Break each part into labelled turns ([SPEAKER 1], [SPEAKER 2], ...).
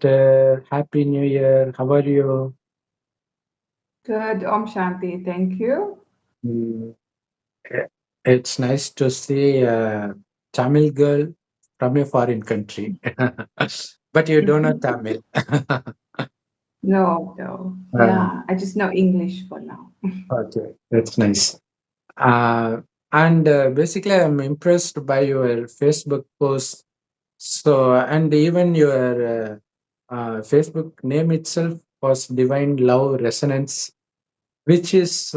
[SPEAKER 1] sister. Happy New Year. How are you?
[SPEAKER 2] Good, Om Shanti, thank you.
[SPEAKER 1] Mm, It's nice to see a Tamil girl from a foreign country. But you don't know Tamil.
[SPEAKER 2] No, no,
[SPEAKER 1] Uh,
[SPEAKER 2] yeah, I just know English for now.
[SPEAKER 1] okay, that's nice. And basically, I'm impressed by your Facebook post. So, and even your Facebook name itself was Divine Love Resonance, which is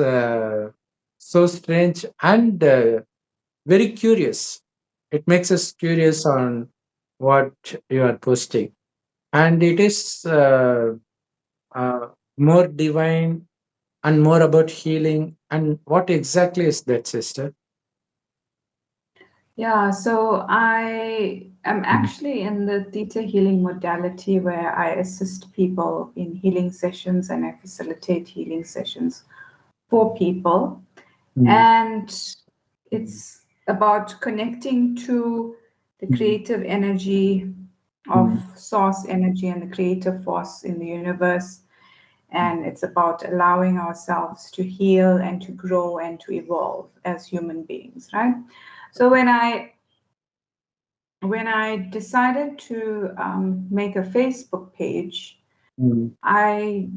[SPEAKER 1] so strange and very curious. It makes us curious on what you are posting, and it is uh, more divine and more about healing. And what exactly is that, sister?
[SPEAKER 2] Yeah, so I am
[SPEAKER 1] Mm,
[SPEAKER 2] actually in the theta healing modality where I assist people in healing sessions and I facilitate healing sessions for people.
[SPEAKER 1] mm,
[SPEAKER 2] And it's about connecting to the
[SPEAKER 1] mm,
[SPEAKER 2] creative energy of
[SPEAKER 1] mm,
[SPEAKER 2] source energy and the creative force in the universe. And it's about allowing ourselves to heal and to grow and to evolve as human beings, right? So when I decided to make a Facebook page,
[SPEAKER 1] mm,
[SPEAKER 2] I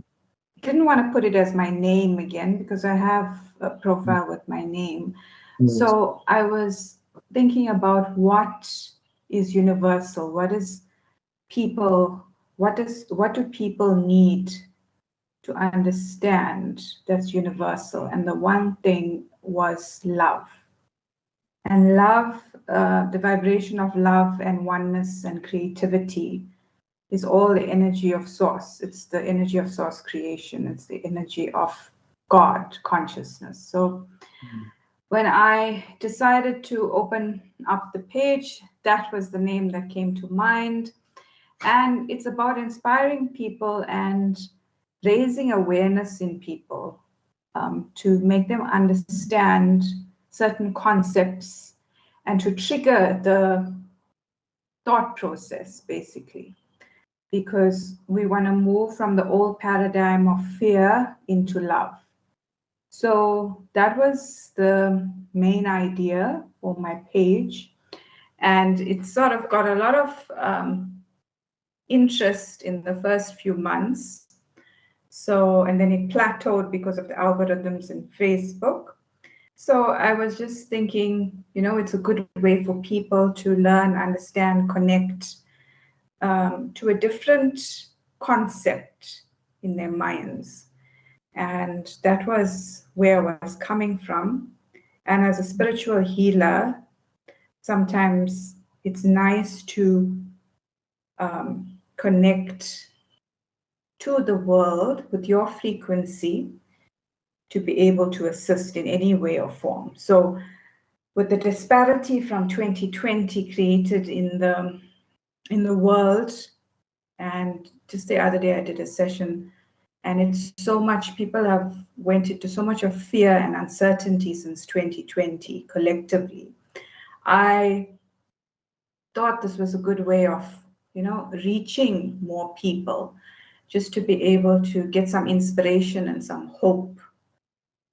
[SPEAKER 2] didn't want to put it as my name again because I have a
[SPEAKER 1] mm,
[SPEAKER 2] profile with my name.
[SPEAKER 1] mm,
[SPEAKER 2] So I was thinking about what is universal, what is people, what do people need to understand that's universal. And the one thing was love. And love, the vibration of love and oneness and creativity is all the energy of source. It's the energy of source creation. It's the energy of God consciousness. So
[SPEAKER 1] mm,
[SPEAKER 2] when I decided to open up the page, that was the name that came to mind. And it's about inspiring people and raising awareness in people, to make them understand certain concepts and to trigger the thought process, basically, because we want to move from the old paradigm of fear into love. So that was the main idea for my page. And it sort of got a lot of interest in the first few months. So, and then it plateaued because of the algorithms in Facebook. So I was just thinking, it's a good way for people to learn, understand, connect to a different concept in their minds. And that was where I was coming from. And as a spiritual healer, sometimes it's nice to connect to the world with your frequency to be able to assist in any way or form. So, with the disparity from 2020 created in the world, and just the other day I did a session, and it's so much, people have went into so much of fear and uncertainty since 2020 collectively. I thought this was a good way of reaching more people, just to be able to get some inspiration and some hope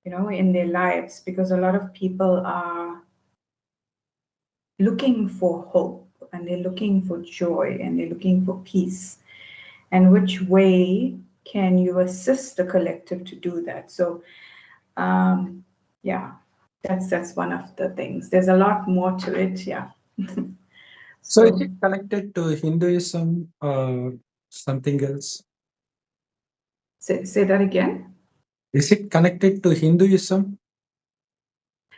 [SPEAKER 2] in their lives, because a lot of people are looking for hope and they're looking for joy and they're looking for peace. And which way can you assist the collective to do that? So, yeah, that's one of the things. There's a lot more to it, yeah.
[SPEAKER 1] So is
[SPEAKER 2] So,
[SPEAKER 1] it connected to Hinduism or something else?
[SPEAKER 2] say that again.
[SPEAKER 1] Is it connected to Hinduism?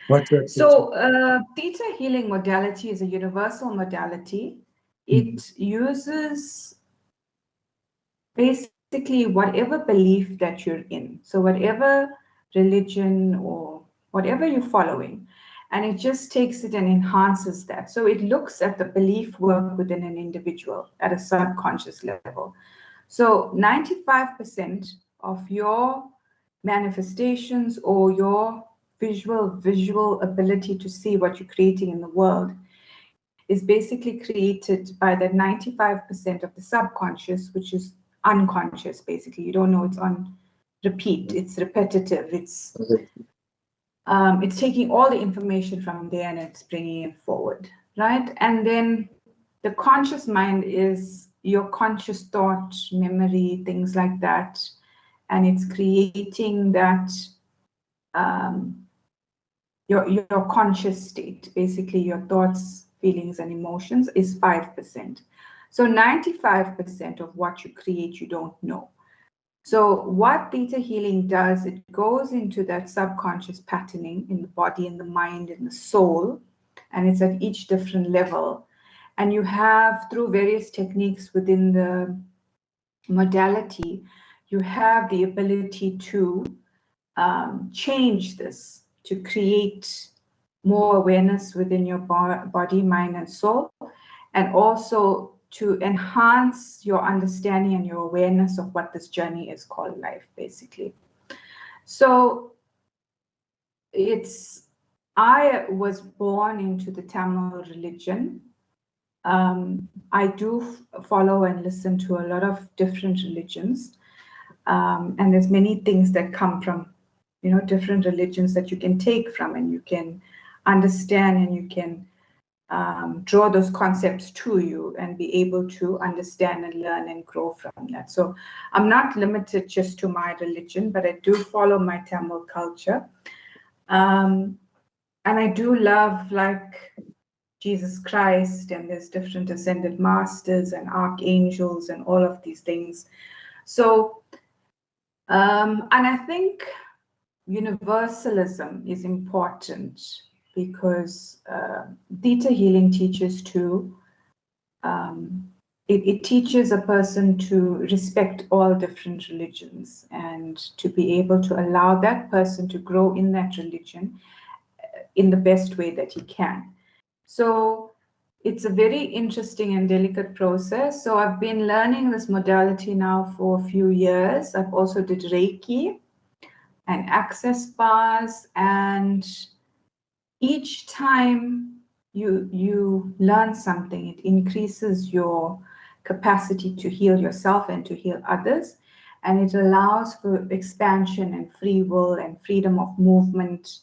[SPEAKER 1] What's your teaching?
[SPEAKER 2] So, theta healing modality is a universal modality.
[SPEAKER 1] Mm,
[SPEAKER 2] It uses basically whatever belief that you're in. So, whatever religion or whatever you're following, and it just takes it and enhances that. So, it looks at the belief work within an individual at a subconscious level. So, 95% of your manifestations or your visual ability to see what you're creating in the world is basically created by the 95% of the subconscious, which is unconscious, basically. You don't know, it's on repeat, it's repetitive, it's taking all the information from there and it's bringing it forward, right? And then the conscious mind is your conscious thought, memory, things like that. And it's creating that, your conscious state, basically your thoughts, feelings, and emotions is 5%. So 95% of what you create, you don't know. So what theta healing does, it goes into that subconscious patterning in the body, in the mind, in the soul, and it's at each different level. And you have, through various techniques within the modality, you have the ability to change this, to create more awareness within your body, mind, and soul, and also to enhance your understanding and your awareness of what this journey is called life, basically. So I was born into the Tamil religion. I do follow and listen to a lot of different religions, and there's many things that come from, different religions that you can take from, and you can understand, and you can draw those concepts to you and be able to understand and learn and grow from that. So I'm not limited just to my religion, but I do follow my Tamil culture. And I do love, like, Jesus Christ, and there's different ascended masters and archangels and all of these things. So, and I think universalism is important, because theta healing teaches it teaches a person to respect all different religions and to be able to allow that person to grow in that religion in the best way that he can. So it's a very interesting and delicate process. So I've been learning this modality now for a few years. I've also did Reiki and access bars, and each time you learn something, it increases your capacity to heal yourself and to heal others, and it allows for expansion and free will and freedom of movement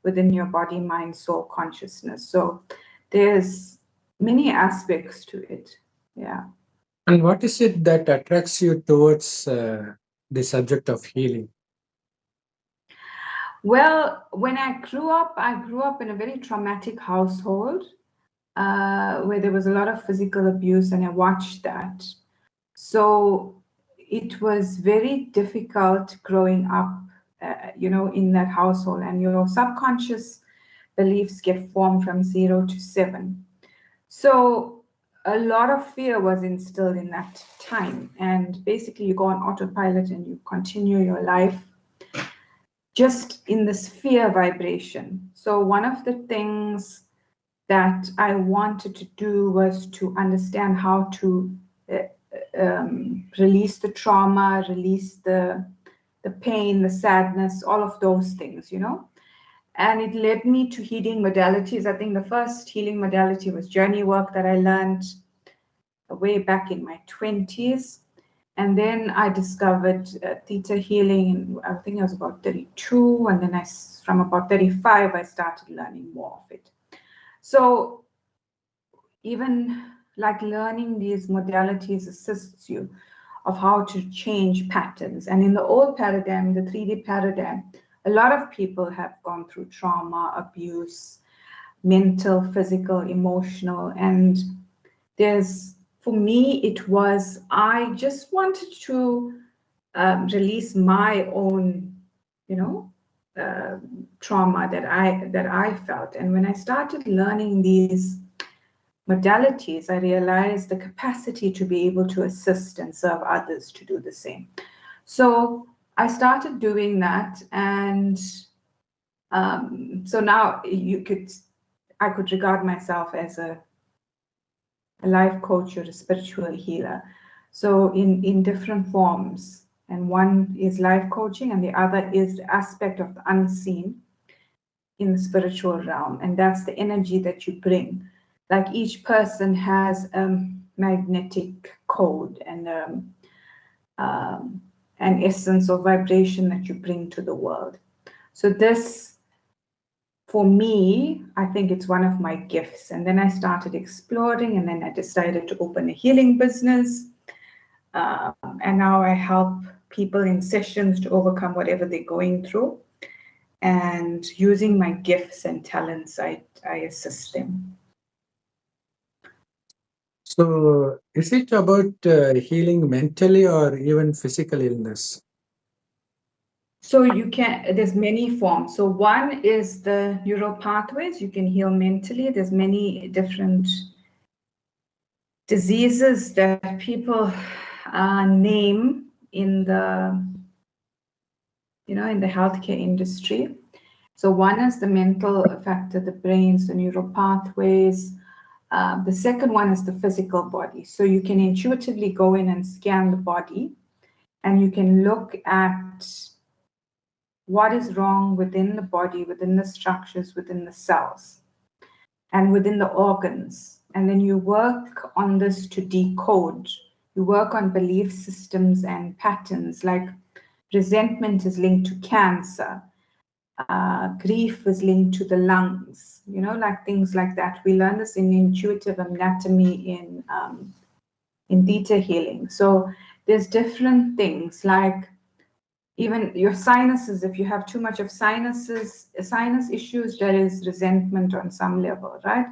[SPEAKER 2] within your body, mind, soul, consciousness. So there's many aspects to it. Yeah.
[SPEAKER 1] And what is it that attracts you towards the subject of healing?
[SPEAKER 2] Well, when I grew up in a very traumatic household where there was a lot of physical abuse, and I watched that. So it was very difficult growing up, in that household, and your subconscious beliefs get formed from 0 to 7. So a lot of fear was instilled in that time, and basically you go on autopilot and you continue your life just in this fear vibration. So one of the things that I wanted to do was to understand how to release the trauma, release the pain, the sadness, all of those things, And it led me to healing modalities. I think the first healing modality was journey work that I learned way back in my 20s. And then I discovered theta healing, I think I was about 32. And then from about 35, I started learning more of it. So even like learning these modalities assists you of how to change patterns. And in the old paradigm, the 3D paradigm, a lot of people have gone through trauma, abuse, mental, physical, emotional. And for me, I just wanted to release my own, trauma that I felt. And when I started learning these modalities, I realized the capacity to be able to assist and serve others to do the same. So I started doing that, and so now I could regard myself as a life coach or a spiritual healer. So in different forms, and one is life coaching, and the other is the aspect of the unseen in the spiritual realm, and that's the energy that you bring like each person has a magnetic code and an essence or vibration that you bring to the world. So this, for me, I think it's one of my gifts. And then I started exploring, and then I decided to open a healing business. And now I help people in sessions to overcome whatever they're going through. And using my gifts and talents, I assist them.
[SPEAKER 1] So, is it about healing mentally or even physical illness?
[SPEAKER 2] So there's many forms. So one is the neural pathways. You can heal mentally. There's many different diseases that people name in the, in the healthcare industry. So one is the mental factor, the brains, the neural pathways. The second one is the physical body. So you can intuitively go in and scan the body, and you can look at what is wrong within the body, within the structures, within the cells, and within the organs. And then you work on this to decode. You work on belief systems and patterns, like resentment is linked to cancer. Grief is linked to the lungs, like things like that. We learn this in intuitive anatomy in theta healing. So there's different things, like even your sinuses. If you have too much of sinus issues, there is resentment on some level, right?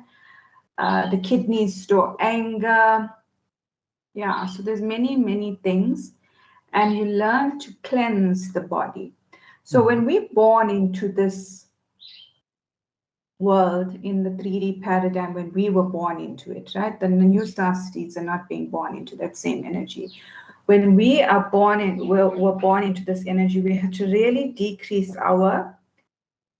[SPEAKER 2] The kidneys store anger. Yeah, so there's many things, and you learn to cleanse the body. So when we're born into this world in the 3D paradigm, when we were born into it, right? Then the new star seeds are not being born into that same energy. When we are we're born into this energy, we have to really decrease our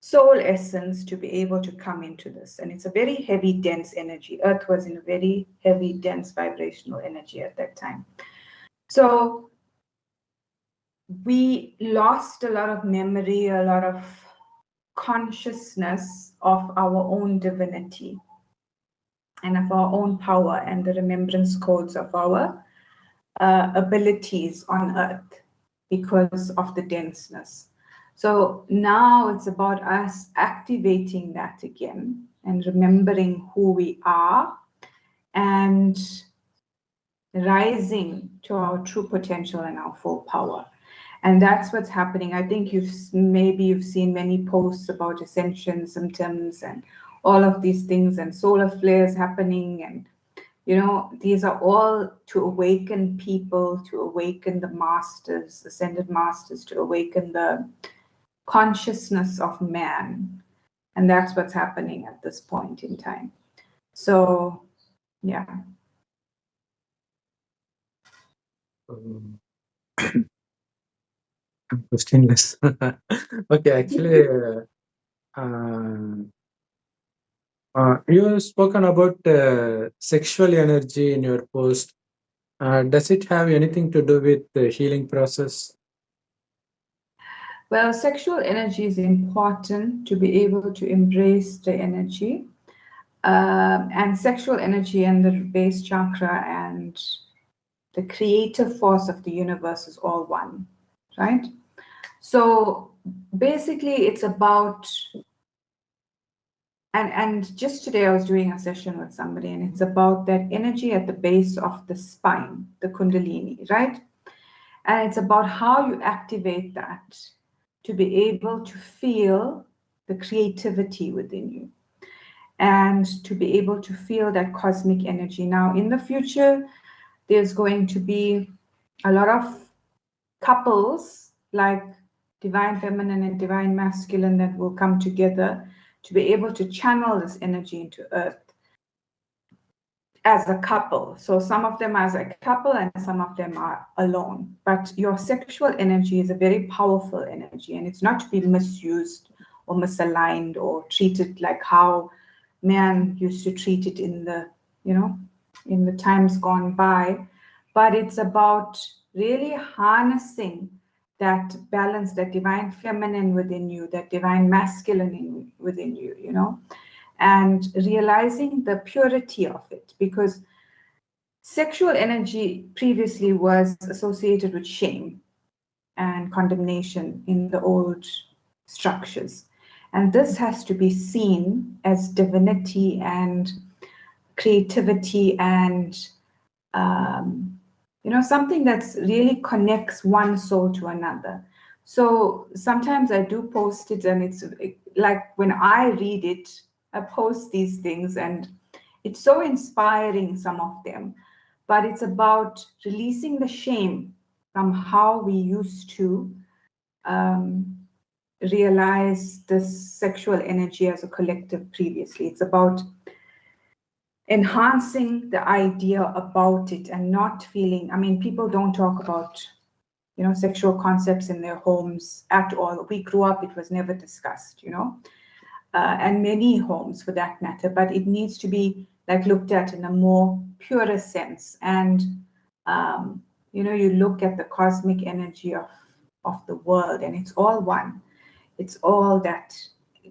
[SPEAKER 2] soul essence to be able to come into this. And it's a very heavy, dense energy. Earth was in a very heavy, dense vibrational energy at that time. So we lost a lot of memory, a lot of consciousness of our own divinity and of our own power and the remembrance codes of our abilities on earth because of the denseness. So now it's about us activating that again and remembering who we are and rising to our true potential and our full power. And that's what's happening. I think you've seen many posts about ascension symptoms and all of these things and solar flares happening. And, these are all to awaken people, to awaken the masters, ascended masters, to awaken the consciousness of man. And that's what's happening at this point in time. So, yeah.
[SPEAKER 1] I'm questionless. Okay, actually, you have spoken about sexual energy in your post. Does it have anything to do with the healing process?
[SPEAKER 2] Well, sexual energy is important to be able to embrace the energy. And sexual energy and the base chakra and the creative force of the universe is all one, right? So basically it's about, and just today I was doing a session with somebody, and it's about that energy at the base of the spine, the kundalini, right? And it's about how you activate that to be able to feel the creativity within you and to be able to feel that cosmic energy. Now, in the future, there's going to be a lot of couples like divine feminine and divine masculine that will come together to be able to channel this energy into earth as a couple. So some of them as a couple and some of them are alone. But your sexual energy is a very powerful energy, and it's not to be misused or misaligned or treated like how man used to treat it in the, in the times gone by. But it's about really harnessing that balance, that divine feminine within you, that divine masculine within you, and realizing the purity of it, because sexual energy previously was associated with shame and condemnation in the old structures. And this has to be seen as divinity and creativity and something that's really connects one soul to another. So sometimes I do post it, and it's like when I read it, I post these things, and it's so inspiring, some of them. But it's about releasing the shame from how we used to realize this sexual energy as a collective previously. It's about enhancing the idea about it and not feeling, people don't talk about sexual concepts in their homes at all. We grew up, it was never discussed, and many homes for that matter, but it needs to be like looked at in a more purer sense. And you look at the cosmic energy of the world, and it's all one. It's all that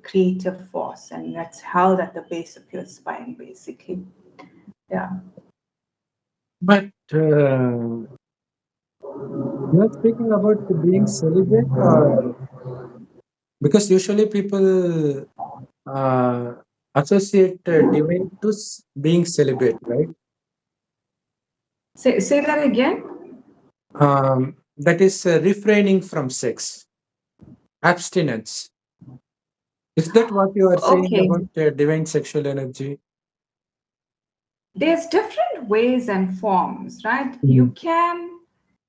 [SPEAKER 2] creative force, and that's held at the base of your spine, basically. Yeah.
[SPEAKER 1] But you are speaking about being celibate, or because usually people uh, associate divine to being celibate, right?
[SPEAKER 2] Say that again.
[SPEAKER 1] That is refraining from sex, abstinence. Is that what you are saying
[SPEAKER 2] Okay.
[SPEAKER 1] about divine sexual energy?
[SPEAKER 2] There's different ways and forms, right?
[SPEAKER 1] Mm.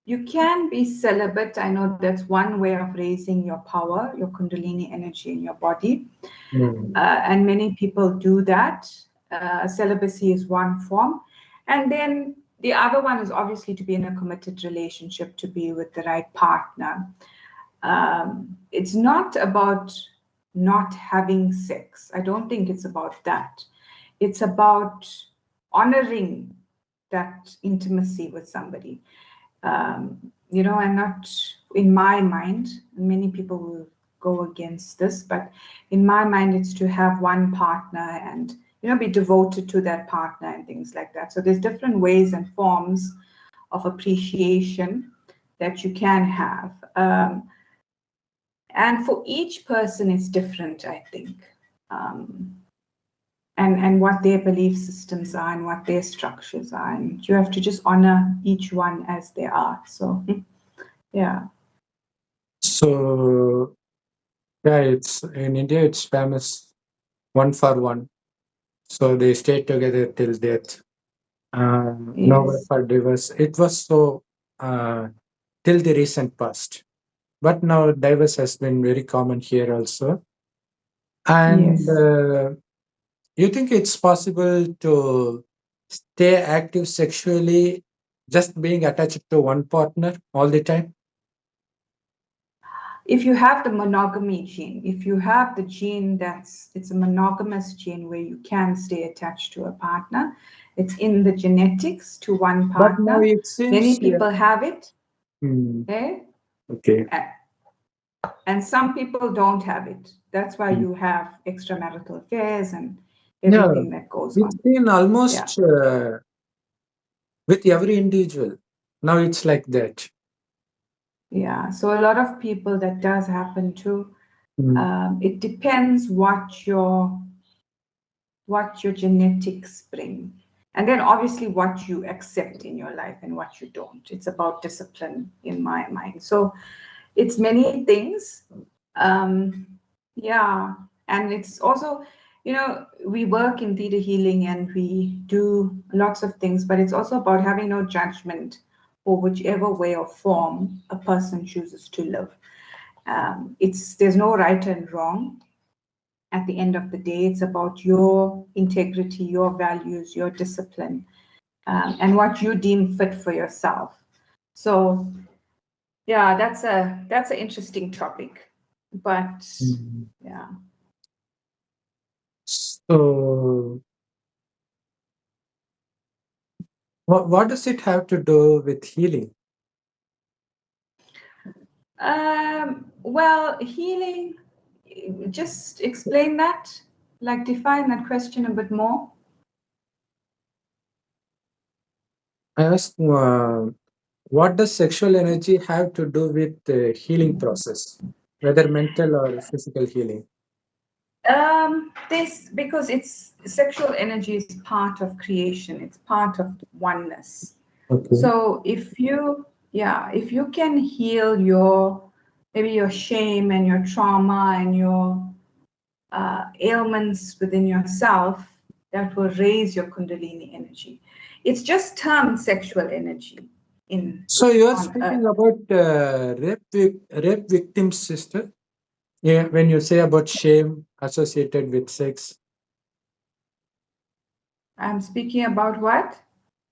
[SPEAKER 2] You can be celibate. I know that's one way of raising your power, your kundalini energy in your body.
[SPEAKER 1] Mm.
[SPEAKER 2] And many people do that. Celibacy is one form. And then the other one is obviously to be in a committed relationship, to be with the right partner. It's not about not having sex. I don't think it's about that. It's about honoring that intimacy with somebody. And not, in my mind, many people will go against this, but in my mind, it's to have one partner and, be devoted to that partner and things like that. So there's different ways and forms of appreciation that you can have. And for each person, it's different, I think. And what their belief systems are and what their structures are. And you have to just honor each one as they are. So, yeah.
[SPEAKER 1] So, yeah, it's in India, it's famous, one for one. So they stay together till death. Nowhere
[SPEAKER 2] Yes.
[SPEAKER 1] for divorce. It was so till the recent past. But now divorce has been very common here also. And
[SPEAKER 2] Yes.
[SPEAKER 1] you think it's possible to stay active sexually just being attached to one partner all the time?
[SPEAKER 2] If you have the monogamy gene, if you have the gene it's a monogamous gene where you can stay attached to a partner, it's in the genetics to one
[SPEAKER 1] But now
[SPEAKER 2] partner.
[SPEAKER 1] it
[SPEAKER 2] Many
[SPEAKER 1] seems, yeah.
[SPEAKER 2] people have it,
[SPEAKER 1] Hmm.
[SPEAKER 2] okay?
[SPEAKER 1] Okay.
[SPEAKER 2] And some people don't have it. That's why
[SPEAKER 1] Hmm.
[SPEAKER 2] you have extramarital affairs and
[SPEAKER 1] Yeah,
[SPEAKER 2] everything that goes
[SPEAKER 1] it's
[SPEAKER 2] on.
[SPEAKER 1] been
[SPEAKER 2] Yeah.
[SPEAKER 1] almost with every individual. Now it's like that.
[SPEAKER 2] Yeah. So a lot of people that does happen to.
[SPEAKER 1] Hmm.
[SPEAKER 2] It depends what your genetics bring, and then obviously what you accept in your life and what you don't. It's about discipline in my mind. So it's many things. Yeah. And it's also, we work in theta healing and we do lots of things, but it's also about having no judgment for whichever way or form a person chooses to live. There's no right and wrong. At the end of the day, it's about your integrity, your values, your discipline, and what you deem fit for yourself. So, yeah, that's an interesting topic, but
[SPEAKER 1] Hmm.
[SPEAKER 2] yeah.
[SPEAKER 1] So, what does it have to do with healing?
[SPEAKER 2] Well, healing. Just explain that. like define that question a bit more?
[SPEAKER 1] I asked, what does sexual energy have to do with the healing process, whether mental or physical healing?
[SPEAKER 2] This, because it's sexual energy is part of creation, it's part of oneness.
[SPEAKER 1] Okay.
[SPEAKER 2] So if you can heal maybe your shame and your trauma and your ailments within yourself, that will raise your kundalini energy. It's just termed sexual energy
[SPEAKER 1] So you are
[SPEAKER 2] on earth.
[SPEAKER 1] speaking about rape victims, sister. Yeah, when you say about shame associated with sex,
[SPEAKER 2] I'm speaking about what?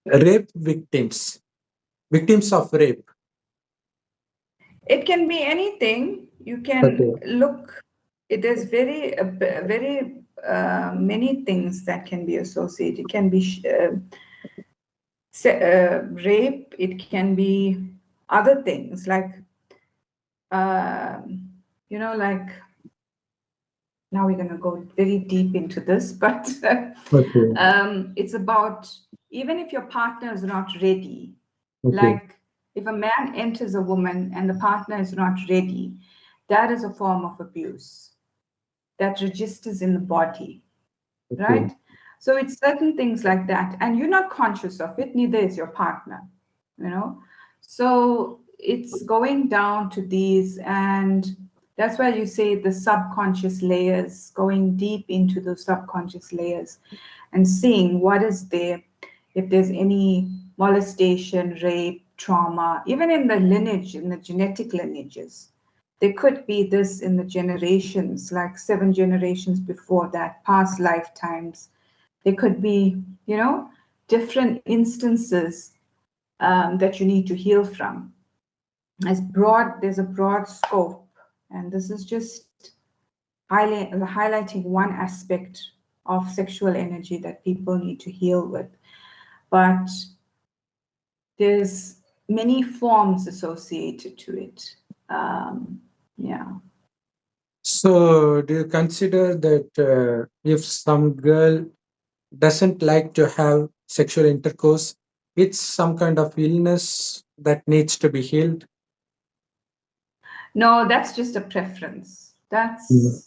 [SPEAKER 1] rape victims, victims of rape.
[SPEAKER 2] It can be anything. You can
[SPEAKER 1] Okay.
[SPEAKER 2] look. There's very many things that can be associated. It can be rape. It can be other things like like. Now we're going to go very deep into this, but
[SPEAKER 1] Okay.
[SPEAKER 2] it's about even if your partner is not ready,
[SPEAKER 1] Okay.
[SPEAKER 2] like if a man enters a woman and the partner is not ready, that is a form of abuse that registers in the body,
[SPEAKER 1] Okay.
[SPEAKER 2] right? So it's certain things like that, and you're not conscious of it, neither is your partner, So it's going down to these, and that's why you say the subconscious layers, going deep into those subconscious layers and seeing what is there, if there's any molestation, rape, trauma, even in the lineage, in the genetic lineages. There could be this in the generations, like 7 generations before that, past lifetimes. There could be, different instances that you need to heal from. There's a broad scope, and this is just highlighting one aspect of sexual energy that people need to heal with. But there's many forms associated to it. Yeah.
[SPEAKER 1] So, do you consider that if some girl doesn't like to have sexual intercourse, it's some kind of illness that needs to be healed?
[SPEAKER 2] No, that's just a preference.
[SPEAKER 1] Mm.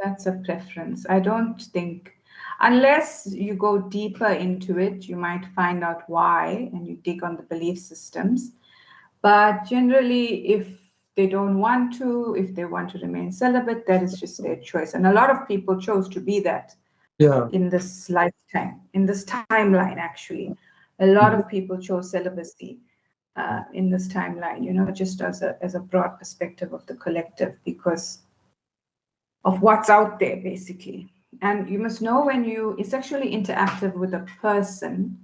[SPEAKER 2] That's a preference. I don't think, unless you go deeper into it, you might find out why and you dig on the belief systems. But generally, if they don't want to, if they want to remain celibate, that is just their choice. And a lot of people chose to be that
[SPEAKER 1] Yeah.
[SPEAKER 2] in this lifetime, in this timeline, actually. A lot of people chose celibacy in this timeline, just as a broad perspective of the collective, because of what's out there, basically. And you must know when you are sexually interactive with a person,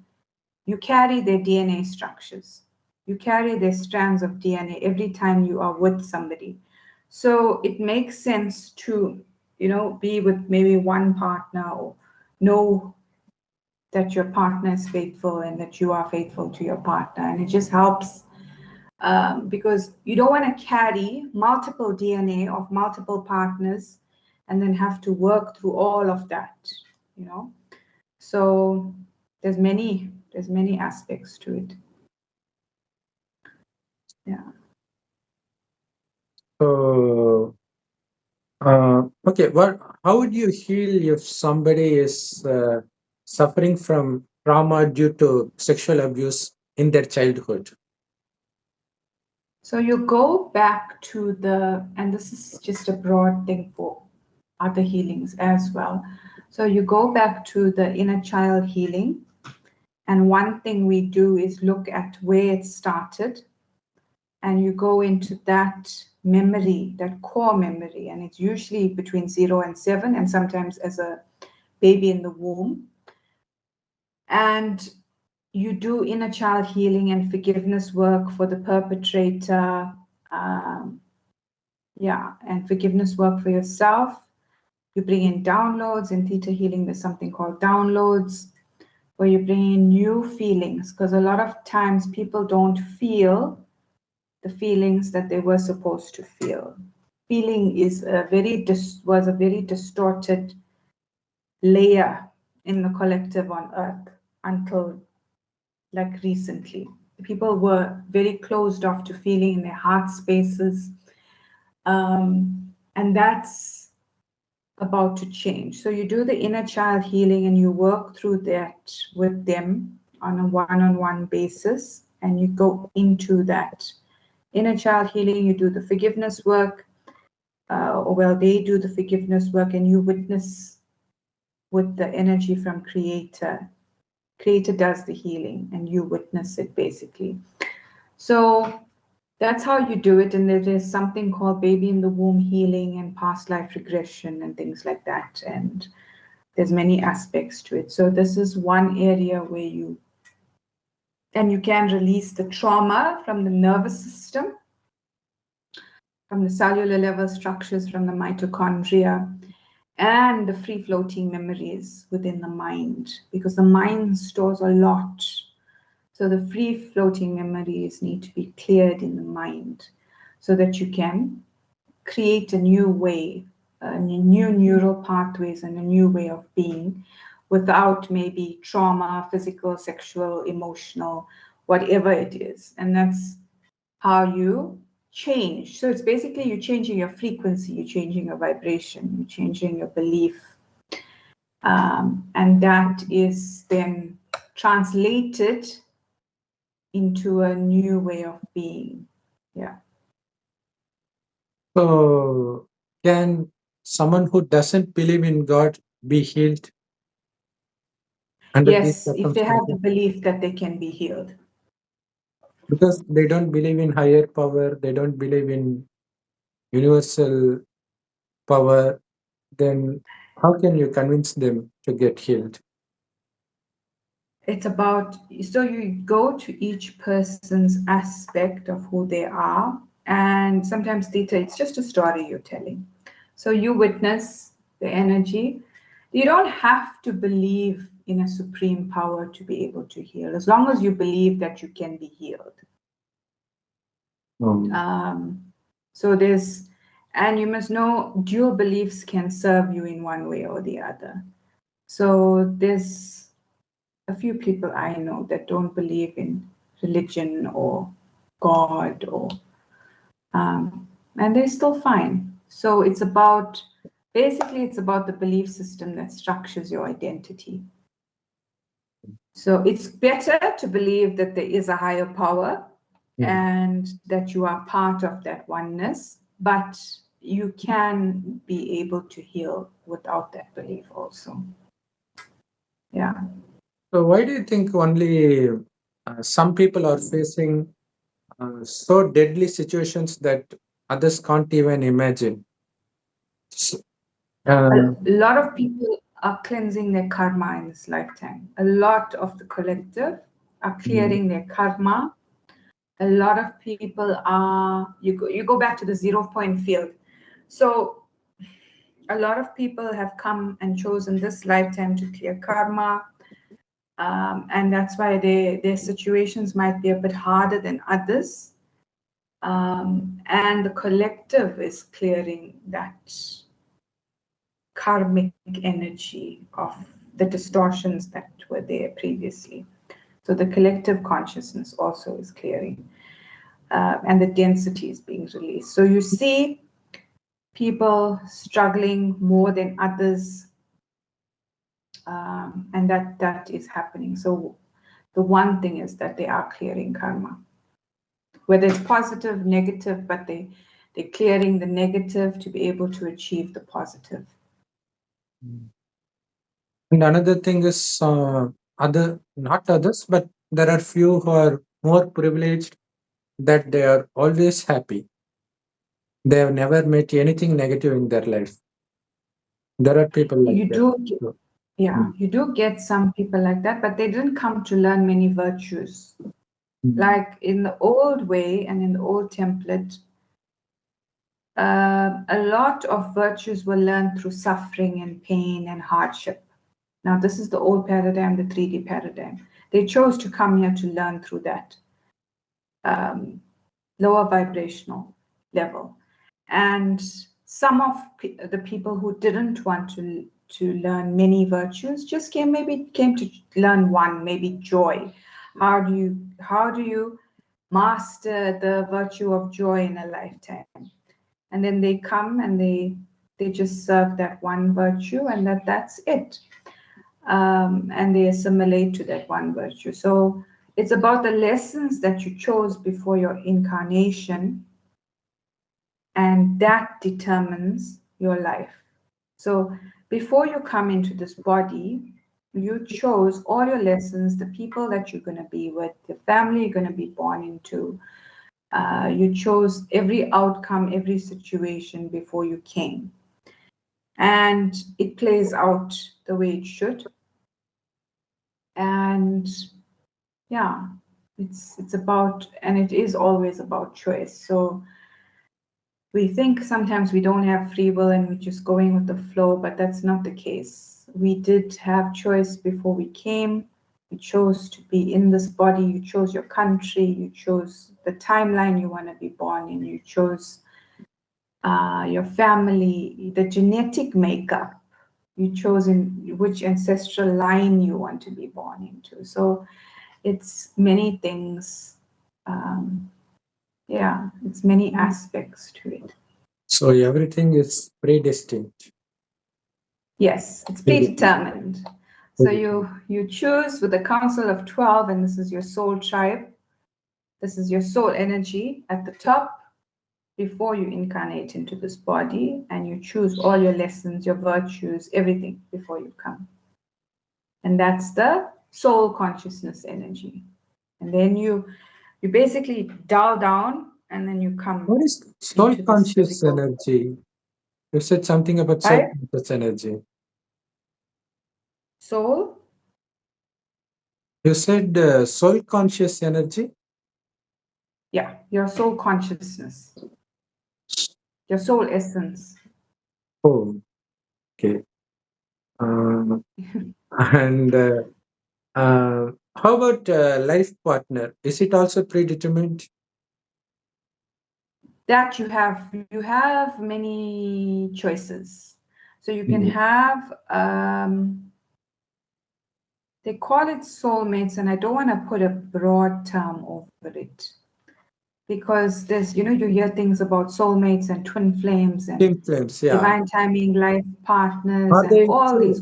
[SPEAKER 2] you carry their DNA structures. You carry their strands of DNA every time you are with somebody. So it makes sense to, be with maybe one partner or know that your partner is faithful and that you are faithful to your partner. And it just helps because you don't want to carry multiple DNA of multiple partners and then have to work through all of that. So there's many aspects to it. Yeah.
[SPEAKER 1] So, okay, how would you heal if somebody is suffering from trauma due to sexual abuse in their childhood?
[SPEAKER 2] So you go back to and this is just a broad thing for other healings as well. So you go back to the inner child healing. And one thing we do is look at where it started. And you go into that memory, that core memory. And it's usually between 0 and 7, and sometimes as a baby in the womb. And you do inner child healing and forgiveness work for the perpetrator. And forgiveness work for yourself. You bring in downloads. In theta healing, there's something called downloads, where you bring in new feelings, because a lot of times people don't feel the feelings that they were supposed to feel. Feeling is was a very distorted layer in the collective on earth until like recently. People were very closed off to feeling in their heart spaces. And that's about to change. So you do the inner child healing and you work through that with them on a one-on-one basis, and you go into that inner child healing, you do the forgiveness work, or they do the forgiveness work, and you witness with the energy from Creator. Creator does the healing and you witness it basically. So that's how you do it. And there is something called baby in the womb healing and past life regression and things like that. And there's many aspects to it. So this is one area where you can release the trauma from the nervous system, from the cellular level structures, from the mitochondria, and the free-floating memories within the mind, because the mind stores a lot. So the free-floating memories need to be cleared in the mind so that you can create a new way, new neural pathways and a new way of being without maybe trauma, physical, sexual, emotional, whatever it is. And that's how you change. So it's basically you're changing your frequency, you're changing your vibration, you're changing your belief. And that is then translated into a new way of being. Yeah.
[SPEAKER 1] So can someone who doesn't believe in God be healed under these
[SPEAKER 2] Yes, if they have the
[SPEAKER 1] circumstances?
[SPEAKER 2] belief that they can be healed.
[SPEAKER 1] Because they don't believe in higher power, they don't believe in universal power, then how can you convince them to get healed?
[SPEAKER 2] It's about, so you go to each person's aspect of who they are, and sometimes it's just a story you're telling. So you witness the energy. You don't have to believe in a supreme power to be able to heal, as long as you believe that you can be healed. So there's, and you must know dual beliefs can serve you in one way or the other. So there's a few people I know that don't believe in religion or God, or and they're still fine. So it's about, basically it's about the belief system that structures your identity. So it's better to believe that there is a higher power and that you are part of that oneness, but you can be able to heal without that belief also. Yeah.
[SPEAKER 1] So why do you think only some people are facing so deadly situations that others can't even imagine?
[SPEAKER 2] A lot of people are cleansing their karma in this lifetime. A lot of the collective are clearing their karma. A lot of people are, you go back to the 0 point field. So a lot of people have come and chosen this lifetime to clear karma. And that's why their situations might be a bit harder than others. And the collective is clearing that karmic energy of the distortions that were there previously. So the collective consciousness also is clearing, and the density is being released. So you see people struggling more than others, and that is happening. So the one thing is that they are clearing karma, whether it's positive, negative, but they're clearing the negative to be able to achieve the positive.
[SPEAKER 1] And another thing is not others, but there are few who are more privileged that they are always happy. They have never met anything negative in their life. There are people like
[SPEAKER 2] You
[SPEAKER 1] that.
[SPEAKER 2] do, yeah, you do get some people like that, but they didn't come to learn many virtues. Like in the old way and in the old template, a lot of virtues were learned through suffering and pain and hardship. Now, this is the old paradigm, the 3D paradigm. They chose to come here to learn through that lower vibrational level. And some of the people who didn't want to to learn many virtues, just came to learn one, maybe joy. How do you master the virtue of joy in a lifetime? And then they come and they just serve that one virtue, and that's it. And they assimilate to that one virtue. So it's about the lessons that you chose before your incarnation, and that determines your life. So before you come into this body, you chose all your lessons, the people that you're going to be with, the family you're going to be born into. You chose every outcome, every situation before you came. And it plays out the way it should. And yeah, it's about, and it is always about choice. So we think sometimes we don't have free will and we're just going with the flow, but that's not the case. We did have choice before we came. You chose to be in this body. You chose your country. You chose the timeline you want to be born in. You chose your family, the genetic makeup. You chose in which ancestral line you want to be born into. So it's many things. Yeah, it's many aspects to it.
[SPEAKER 1] So everything is predestined.
[SPEAKER 2] Yes, it's predetermined. So you choose with the council of 12, and this is your soul tribe. This is your soul energy at the top before you incarnate into this body, and you choose all your lessons, your virtues, everything before you come. And that's the soul consciousness energy. And then you basically dial down, and then you come.
[SPEAKER 1] What is soul conscious energy? You said something about soul conscious energy.
[SPEAKER 2] Soul?
[SPEAKER 1] You said soul conscious energy?
[SPEAKER 2] Yeah, your soul consciousness, your soul essence.
[SPEAKER 1] Oh, okay. And how about life partner? Is it also predetermined?
[SPEAKER 2] That you have many choices. So you can have, they call it soulmates, and I don't want to put a broad term over it, because there's, you hear things about soulmates and twin flames and divine timing, life partners, and all these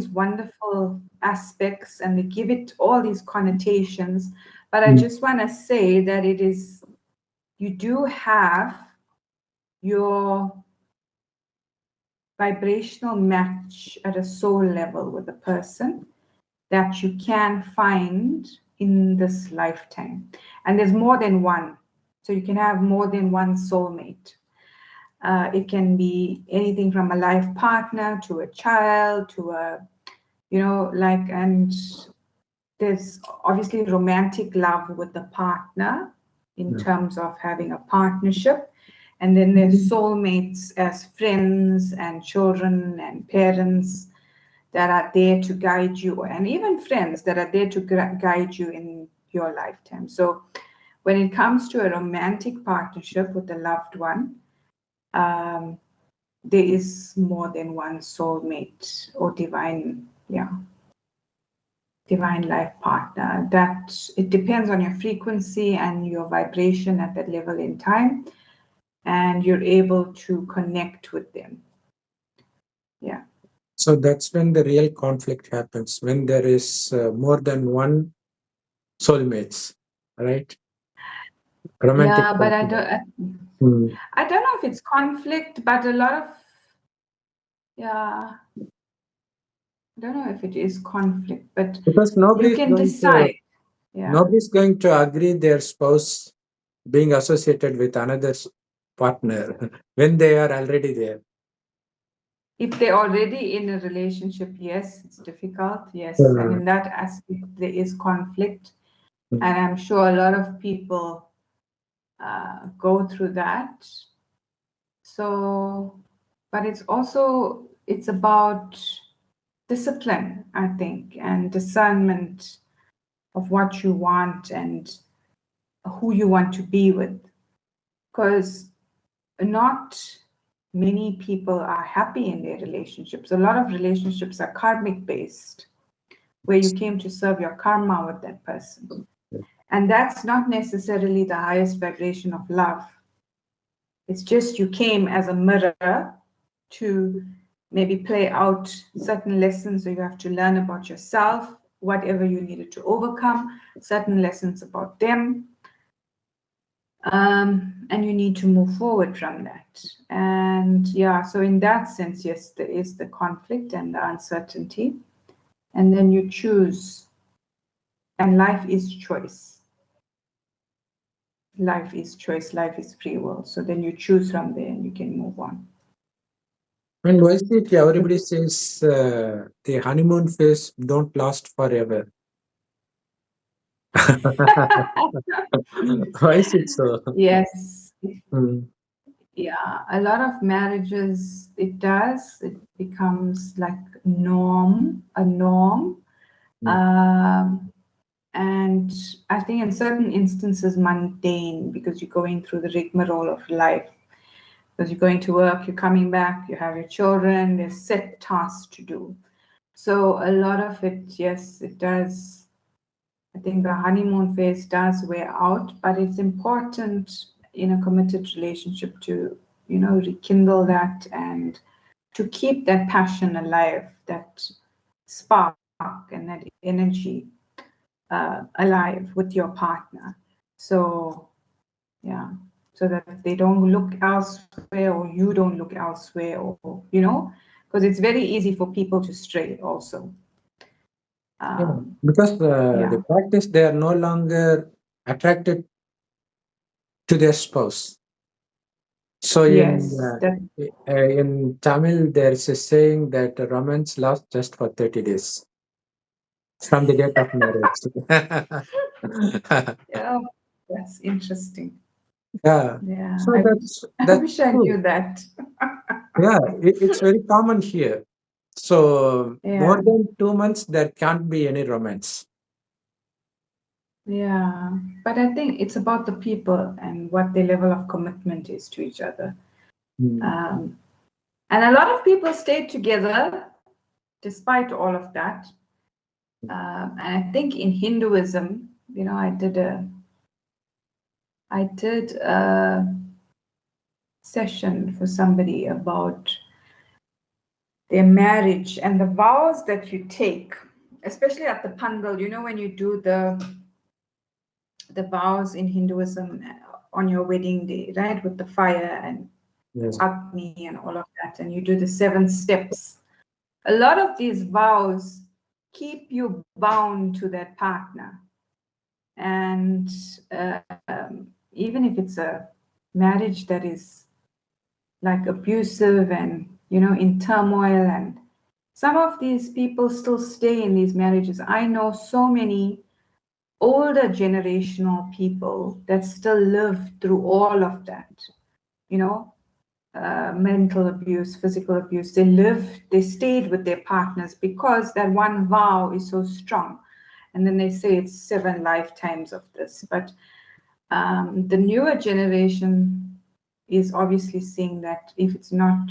[SPEAKER 2] wonderful aspects, and they give it all these connotations. But I just want to say that you do have your vibrational match at a soul level with a person that you can find in this lifetime. And there's more than one. So you can have more than one soulmate. It can be anything from a life partner to a child to and there's obviously romantic love with the partner in terms of having a partnership. And then there's soulmates as friends and children and parents that are there to guide you, and even friends that are there to guide you in your lifetime. So when it comes to a romantic partnership with a loved one, there is more than one soulmate or divine life partner. That it depends on your frequency and your vibration at that level in time, and you're able to connect with them. Yeah.
[SPEAKER 1] So that's when the real conflict happens, when there is more than one soulmates, right? Romantic
[SPEAKER 2] but I don't know if it's conflict, but a lot of I don't know if it is conflict, but
[SPEAKER 1] because
[SPEAKER 2] you can decide.
[SPEAKER 1] Nobody's going to agree their spouse being associated with another partner when they are already there.
[SPEAKER 2] If they're already in a relationship, yes, it's difficult. Yes, and in that aspect, there is conflict, and I'm sure a lot of people go through that. So, but it's about discipline, I think, and discernment of what you want and who you want to be with, because not many people are happy in their relationships. A lot of relationships are karmic based, where you came to serve your karma with that person. And that's not necessarily the highest vibration of love. It's just you came as a mirror to maybe play out certain lessons, so you have to learn about yourself, whatever you needed to overcome, certain lessons about them. And you need to move forward from that. And yeah, so in that sense, yes, there is the conflict and the uncertainty. And then you choose, and life is choice. Life is choice, life is free will. So then you choose from there and you can move on.
[SPEAKER 1] And why is it everybody says the honeymoon phase don't last forever? Why is it so?
[SPEAKER 2] Yes.
[SPEAKER 1] Mm.
[SPEAKER 2] Yeah, a lot of marriages, it becomes like a norm. And I think in certain instances mundane, because you're going through the rigmarole of life. Because you're going to work, you're coming back, you have your children, there's set tasks to do. So a lot of it, yes, it does. I think the honeymoon phase does wear out, but it's important in a committed relationship to, rekindle that and to keep that passion alive, that spark and that energy alive with your partner. So, yeah, so that they don't look elsewhere or you don't look elsewhere, or, because it's very easy for people to stray also.
[SPEAKER 1] Yeah, because
[SPEAKER 2] Yeah.
[SPEAKER 1] the fact is they are no longer attracted to their spouse. So
[SPEAKER 2] Yes,
[SPEAKER 1] in Tamil, there's a saying that romance lasts just for 30 days from the date of marriage.
[SPEAKER 2] yeah, that's interesting.
[SPEAKER 1] Yeah.
[SPEAKER 2] Yeah,
[SPEAKER 1] So
[SPEAKER 2] I
[SPEAKER 1] that's
[SPEAKER 2] wish I
[SPEAKER 1] true.
[SPEAKER 2] knew that.
[SPEAKER 1] Yeah, it's very common here. So more
[SPEAKER 2] Yeah,
[SPEAKER 1] than 2 months, there can't be any romance.
[SPEAKER 2] yeah, but I think it's about the people and what their level of commitment is to each other.
[SPEAKER 1] Mm.
[SPEAKER 2] And a lot of people stayed together despite all of that. And I think in Hinduism, I did a session for somebody about their marriage and the vows that you take, especially at the pandal. When you do the vows in Hinduism on your wedding day, right, with the fire and
[SPEAKER 1] Yes.
[SPEAKER 2] Agni and all of that, and you do the 7 steps. A lot of these vows keep you bound to that partner. And even if it's a marriage that is like abusive and, in turmoil, and some of these people still stay in these marriages. I know so many older generational people that still live through all of that, mental abuse, physical abuse. They stayed with their partners because that one vow is so strong. And then they say it's 7 lifetimes of this. But the newer generation is obviously seeing that if it's not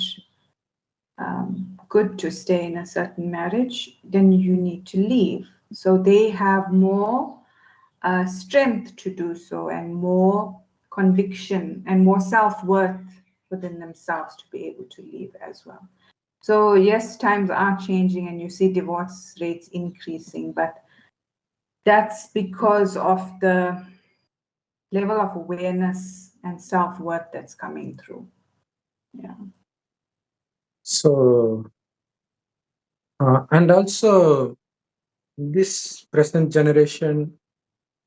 [SPEAKER 2] good to stay in a certain marriage, then you need to leave. So they have more strength to do so, and more conviction and more self-worth within themselves to be able to leave as well. So yes, times are changing and you see divorce rates increasing, but that's because of the level of awareness and self-worth that's coming through. Yeah.
[SPEAKER 1] So, and also this present generation,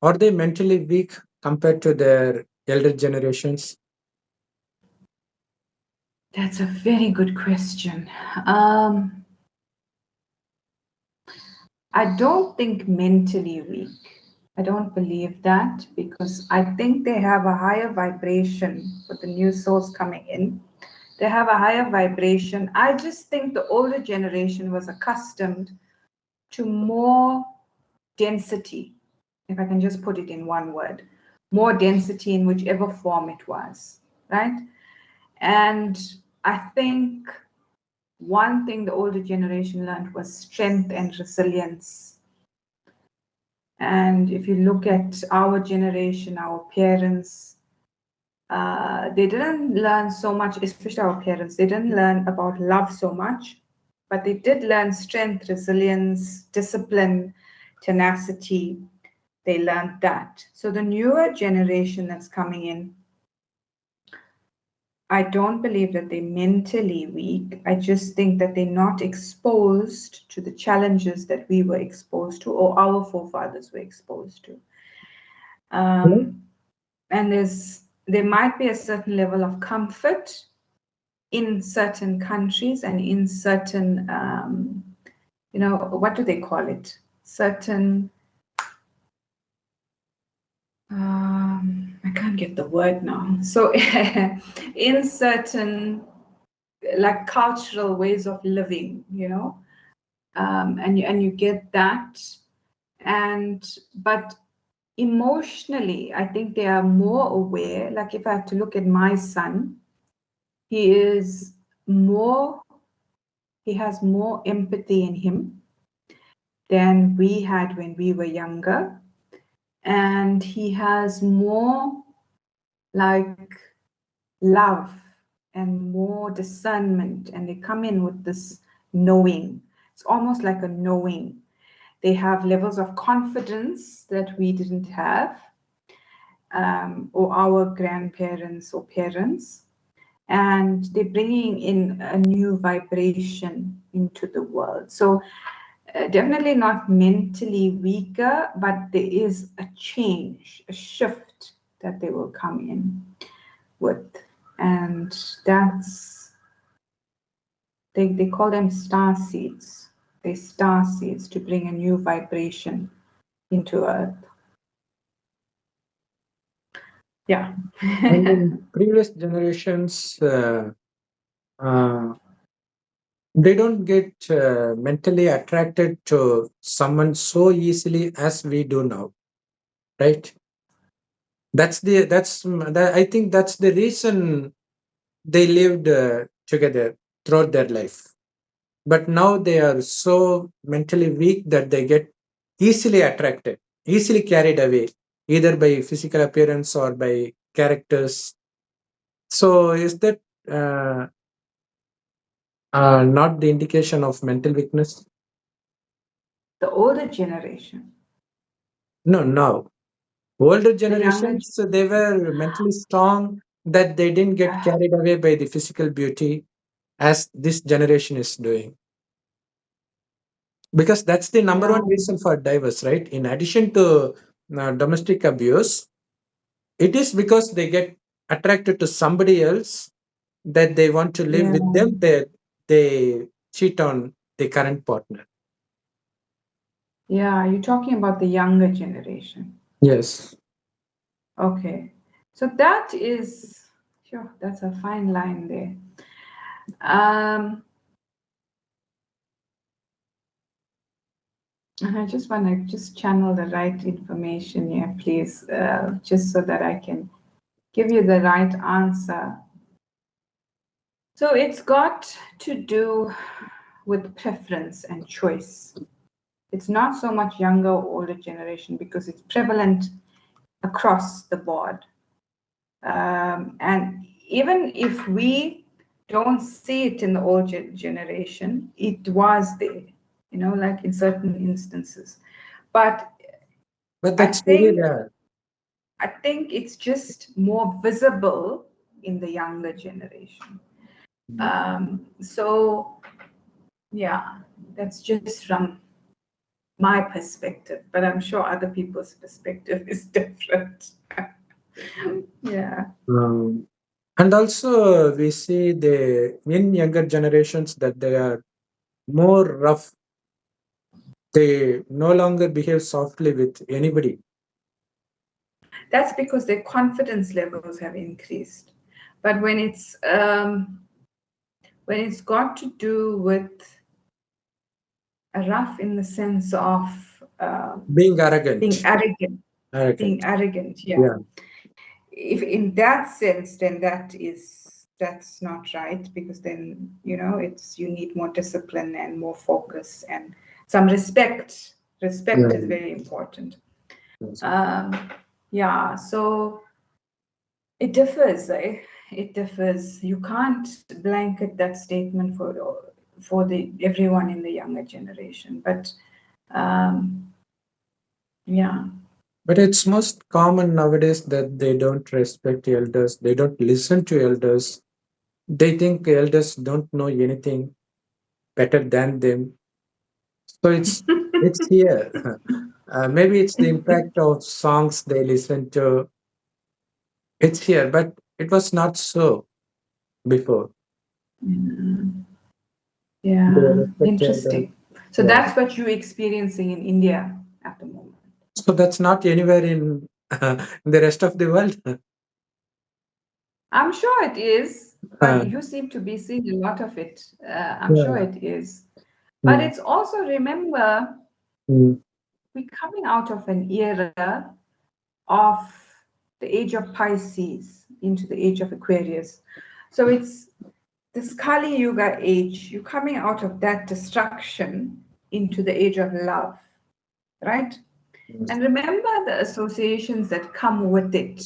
[SPEAKER 1] are they mentally weak compared to their elder generations?
[SPEAKER 2] That's a very good question. I don't think mentally weak. I don't believe that, because I think they have a higher vibration with the new souls coming in. They have a higher vibration. I just think the older generation was accustomed to more density, if I can just put it in one word, more density in whichever form it was, right? And I think one thing the older generation learned was strength and resilience. And if you look at our generation, our parents, they didn't learn so much, especially our parents, they didn't learn about love so much, but they did learn strength, resilience, discipline, tenacity. They learned that. So the newer generation that's coming in, I don't believe that they're mentally weak. I just think that they're not exposed to the challenges that we were exposed to or our forefathers were exposed to. And there might be a certain level of comfort in certain countries and in certain, what do they call it? Certain, I can't get the word now. So in certain, like cultural ways of living, and you get that. But emotionally, I think they are more aware. Like if I have to look at my son, he has more empathy in him than we had when we were younger. And he has more like love and more discernment, and they come in with this knowing. It's almost like a knowing. They have levels of confidence that we didn't have, or our grandparents or parents, and they're bringing in a new vibration into the world. So definitely not mentally weaker, but there is a change, a shift that they will come in with. And that's, they call them star seeds. They're star seeds to bring a new vibration into Earth. Yeah.
[SPEAKER 1] And in previous generations, they don't get mentally attracted to someone so easily as we do now, right? I think that's the reason they lived together throughout their life. But now they are so mentally weak that they get easily attracted, easily carried away, either by physical appearance or by characters. So is that uh, not the indication of mental weakness?
[SPEAKER 2] The older generation.
[SPEAKER 1] No, no. Older
[SPEAKER 2] The younger.
[SPEAKER 1] generations, they were mentally strong that they didn't get carried away by the physical beauty as this generation is doing. Because that's the number one reason for divorce, right? In addition to domestic abuse, it is because they get attracted to somebody else that they want to live with them, they cheat on the current partner.
[SPEAKER 2] Yeah, you're talking about the younger generation.
[SPEAKER 1] Yes.
[SPEAKER 2] Okay. So that is, sure, that's a fine line there. And I just want to just channel the right information here, please, just so that I can give you the right answer. So it's got to do with preference and choice. It's not so much younger or older generation because it's prevalent across the board. And even if we don't see it in the old generation, it was there, like in certain instances. But
[SPEAKER 1] that's very rare.
[SPEAKER 2] I think it's just more visible in the younger generation. So, yeah, that's just from my perspective, but I'm sure other people's perspective is different. Yeah.
[SPEAKER 1] And also we see in younger generations that they are more rough. They no longer behave softly with anybody.
[SPEAKER 2] That's because their confidence levels have increased. But when it's got to do with rough in the sense of
[SPEAKER 1] being arrogant.
[SPEAKER 2] Being arrogant, yeah. If in that sense, then that is that's not right, because then, you know, you need more discipline and more focus and some respect. Respect is very important. Yeah, so it differs, eh? It differs. You can't blanket that statement for everyone in the younger generation, but yeah.
[SPEAKER 1] But it's most common nowadays that they don't respect elders. They don't listen to elders. They think elders don't know anything better than them. So it's here. Maybe it's the impact of songs they listen to. It's here, but it was not so before. They
[SPEAKER 2] Yeah,
[SPEAKER 1] respect elders.
[SPEAKER 2] interesting. So
[SPEAKER 1] Yeah.
[SPEAKER 2] that's what you're experiencing in India at the moment.
[SPEAKER 1] So that's not anywhere in the rest of the world.
[SPEAKER 2] I'm sure it is, but
[SPEAKER 1] Uh,
[SPEAKER 2] you seem to be seeing a lot of it. I'm sure
[SPEAKER 1] yeah.
[SPEAKER 2] it is. But
[SPEAKER 1] Mm,
[SPEAKER 2] it's also, remember,
[SPEAKER 1] mm,
[SPEAKER 2] we're coming out of an era of the age of Pisces into the age of Aquarius. So it's this Kali Yuga age. You're coming out of that destruction into the age of love, right?
[SPEAKER 1] mm.
[SPEAKER 2] And remember the associations that come with it.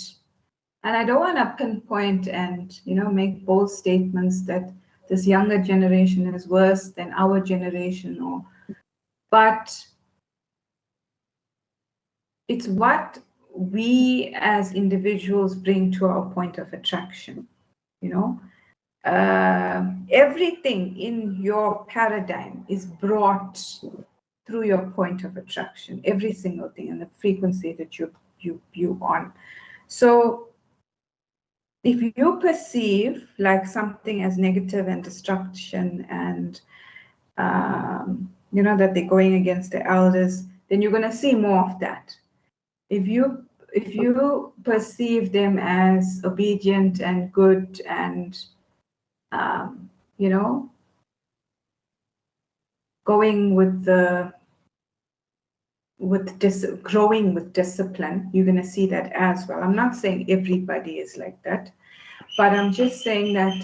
[SPEAKER 2] And I don't want to pinpoint and, you know, make bold statements that this younger generation is worse than our generation, but it's what we as individuals bring to our point of attraction. You know, everything in your paradigm is brought through your point of attraction. Every single thing, and the frequency that you on. So if you perceive like something as negative and destruction and you know, that they're going against the elders, then you're going to see more of that. If you perceive them as obedient and good and you know, going with growing with discipline, you're going to see that as well. I'm not saying everybody is like that, but I'm just saying that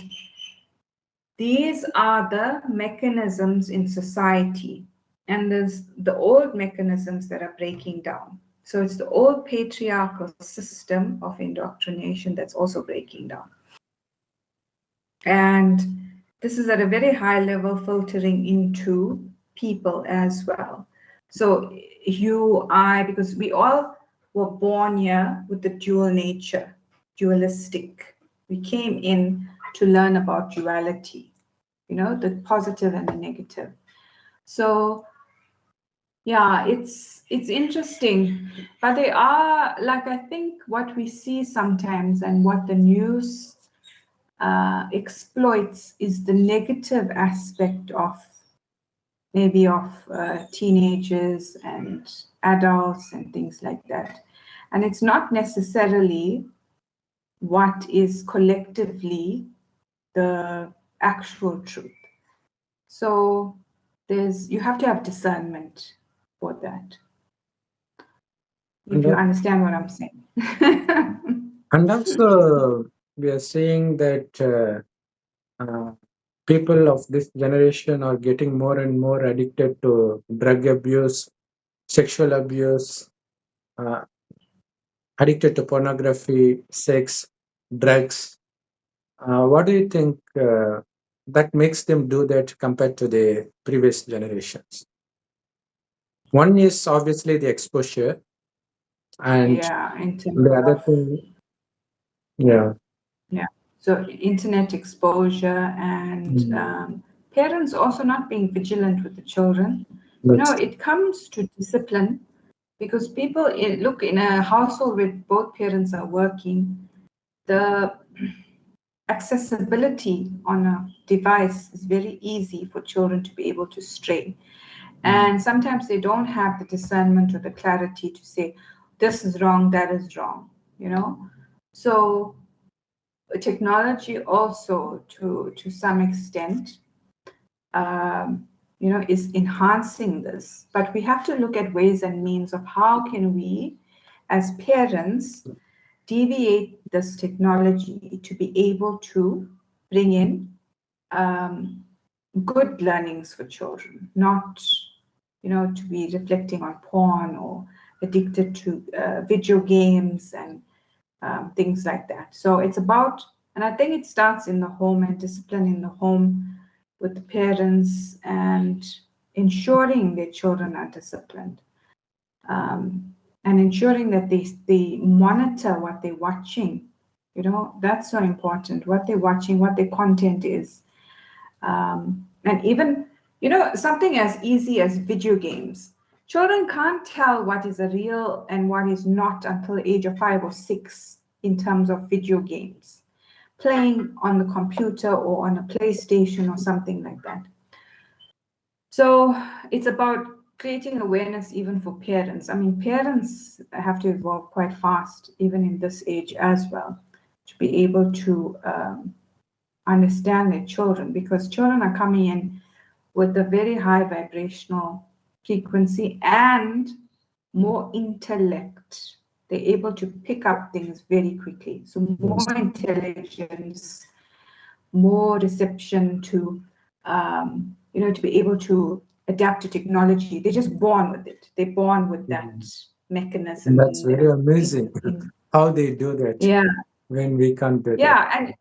[SPEAKER 2] these are the mechanisms in society, and there's the old mechanisms that are breaking down. So it's the old patriarchal system of indoctrination that's also breaking down. And this is at a very high level filtering into people as well. So because we all were born here with the dual nature, dualistic. We came in to learn about duality, you know, the positive and the negative. So yeah, it's interesting, but they are, like, I think what we see sometimes and what the news exploits is the negative aspect of maybe of teenagers and adults and things like that. And it's not necessarily what is collectively the actual truth. So you have to have discernment for that, if you understand what I'm saying.
[SPEAKER 1] And also, we are seeing that people of this generation are getting more and more addicted to drug abuse, sexual abuse, uh, addicted to pornography, sex, drugs. What do you think that makes them do that compared to the previous generations? One is obviously the exposure, and
[SPEAKER 2] Yeah, in terms
[SPEAKER 1] the other
[SPEAKER 2] of,
[SPEAKER 1] thing, yeah.
[SPEAKER 2] yeah. So internet exposure and
[SPEAKER 1] Mm.
[SPEAKER 2] parents also not being vigilant with the children. You know,
[SPEAKER 1] That's
[SPEAKER 2] it comes to discipline, because people look, in a household where both parents are working, the accessibility on a device is very easy for children to be able to stray. And sometimes they don't have the discernment or the clarity to say, this is wrong, that is wrong, you know? So technology also, to some extent, you know, is enhancing this. But we have to look at ways and means of how can we, as parents, deviate this technology to be able to bring in good learnings for children, not, to be reflecting on porn or addicted to video games and things like that. So it's about, and I think it starts in the home and discipline in the home with the parents and ensuring their children are disciplined. And ensuring that they monitor what they're watching. That's so important, what they're watching, what their content is. And even, something as easy as video games. Children can't tell what is a real and what is not until the age of 5 or 6 in terms of video games. Playing on the computer or on a PlayStation or something like that. So it's about creating awareness even for parents. I mean, parents have to evolve quite fast, even in this age as well, to be able to understand their children, because children are coming in with a very high vibrational frequency and more intellect. They're able to pick up things very quickly. So more intelligence, more reception to, to be able to adapt to technology. They're just born with it. They're born with that mechanism.
[SPEAKER 1] And that's very amazing how they do that.
[SPEAKER 2] Yeah.
[SPEAKER 1] When we can't do that.
[SPEAKER 2] Yeah, and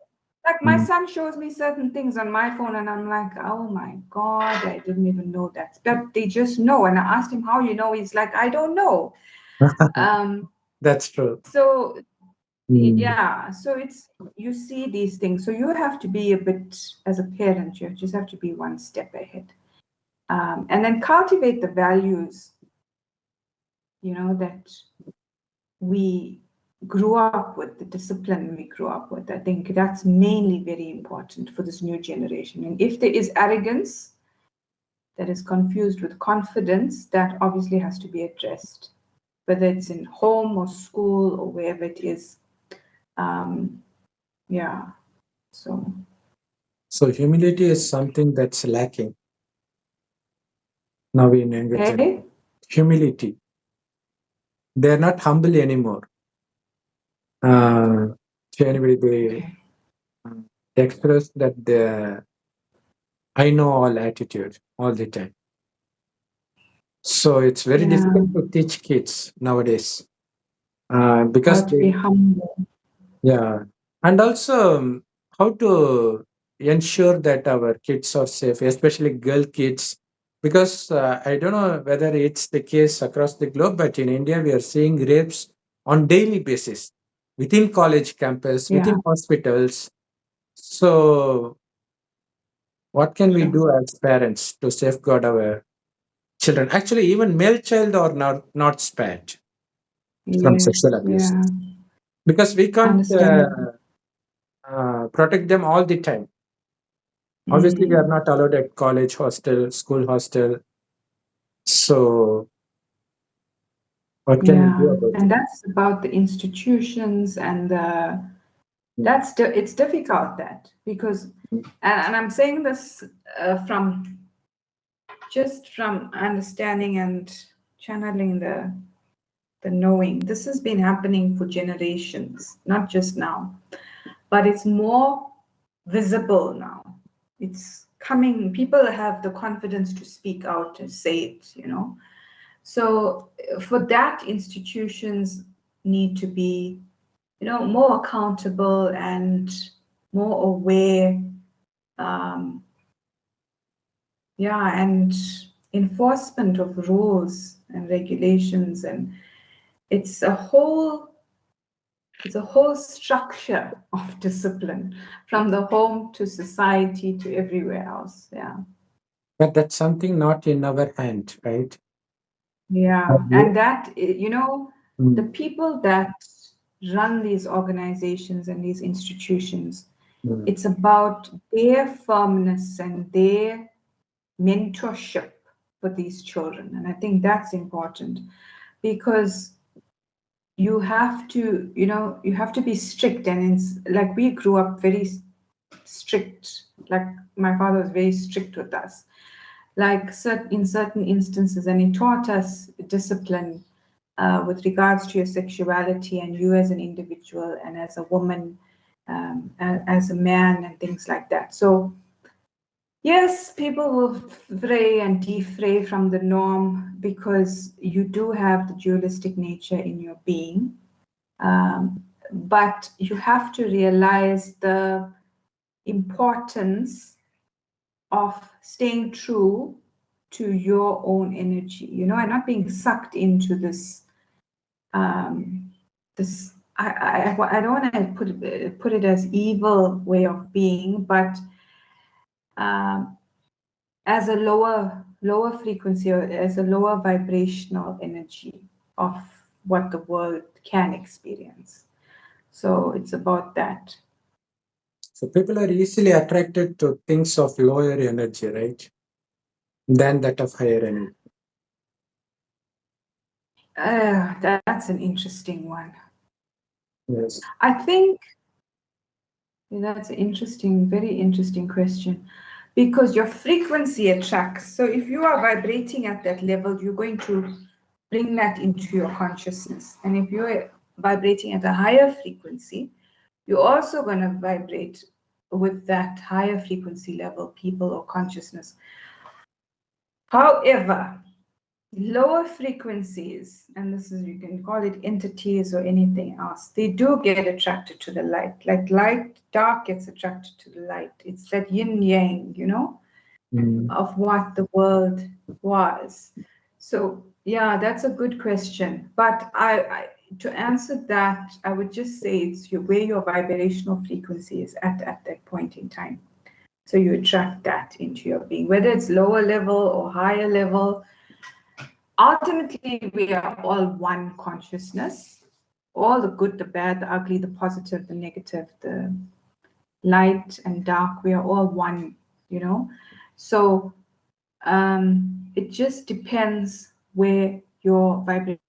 [SPEAKER 2] like my son shows me certain things on my phone, and I'm like, oh my God, I didn't even know that. But they just know. And I asked him how you know. He's like, I don't know.
[SPEAKER 1] That's true.
[SPEAKER 2] So yeah, so you see these things. So you have to be a bit, as a parent, you just have to be one step ahead. And then cultivate the values, that we grew up with, the discipline we grew up with. I think that's mainly very important for this new generation. And if there is arrogance that is confused with confidence, that obviously has to be addressed, whether it's in home or school or wherever it is. Yeah. So
[SPEAKER 1] humility is something that's lacking now in younger generation. Humility. They're not humble anymore. To anybody, they express that I know all attitude all the time. So it's very difficult to teach kids nowadays because
[SPEAKER 2] to be humble.
[SPEAKER 1] Yeah, and also how to ensure that our kids are safe, especially girl kids, because I don't know whether it's the case across the globe, but in India we are seeing rapes on daily basis within college campus, within hospitals. So what can we do as parents to safeguard our children? Actually, even male child are not spared from sexual abuse because we can't protect them all the time. Obviously, we are not allowed at college hostel, school hostel. So, what can we do about
[SPEAKER 2] and that's about the institutions and it's difficult because, and I'm saying this from understanding and channeling the knowing. This has been happening for generations, not just now, but it's more visible now. It's coming, people have the confidence to speak out and say it, So for that, institutions need to be, more accountable and more aware. And enforcement of rules and regulations, and it's a whole structure of discipline from the home to society to everywhere else.
[SPEAKER 1] But that's something not in our hand, right?
[SPEAKER 2] And that, the people that run these organizations and these institutions, it's about their firmness and their mentorship for these children. And I think that's important because you have to be strict. And it's like we grew up very strict. Like my father was very strict with us, like in certain instances, and he taught us discipline with regards to your sexuality and you as an individual and as a woman, as a man and things like that. So yes, people will fray and defray from the norm because you do have the dualistic nature in your being. But you have to realize the importance of staying true to your own energy, and not being sucked into this. I don't want to put it as evil way of being, but as a lower frequency or as a lower vibrational energy of what the world can experience. So it's about that.
[SPEAKER 1] So people are easily attracted to things of lower energy, right? Than that of higher energy.
[SPEAKER 2] That's an interesting one.
[SPEAKER 1] Yes.
[SPEAKER 2] I think that's an very interesting question, because your frequency attracts. So if you are vibrating at that level, you're going to bring that into your consciousness. And if you're vibrating at a higher frequency, you're also going to vibrate with that higher frequency level, people or consciousness. However, lower frequencies, and this is, you can call it entities or anything else, they do get attracted to the light. Like light, dark gets attracted to the light. It's that yin yang, of what the world was. So yeah, that's a good question. But I to answer that, I would just say it's where your vibrational frequency is at that point in time. So you attract that into your being, whether it's lower level or higher level. Ultimately, we are all one consciousness. All the good, the bad, the ugly, the positive, the negative, the light and dark, we are all one, So it just depends where your vibration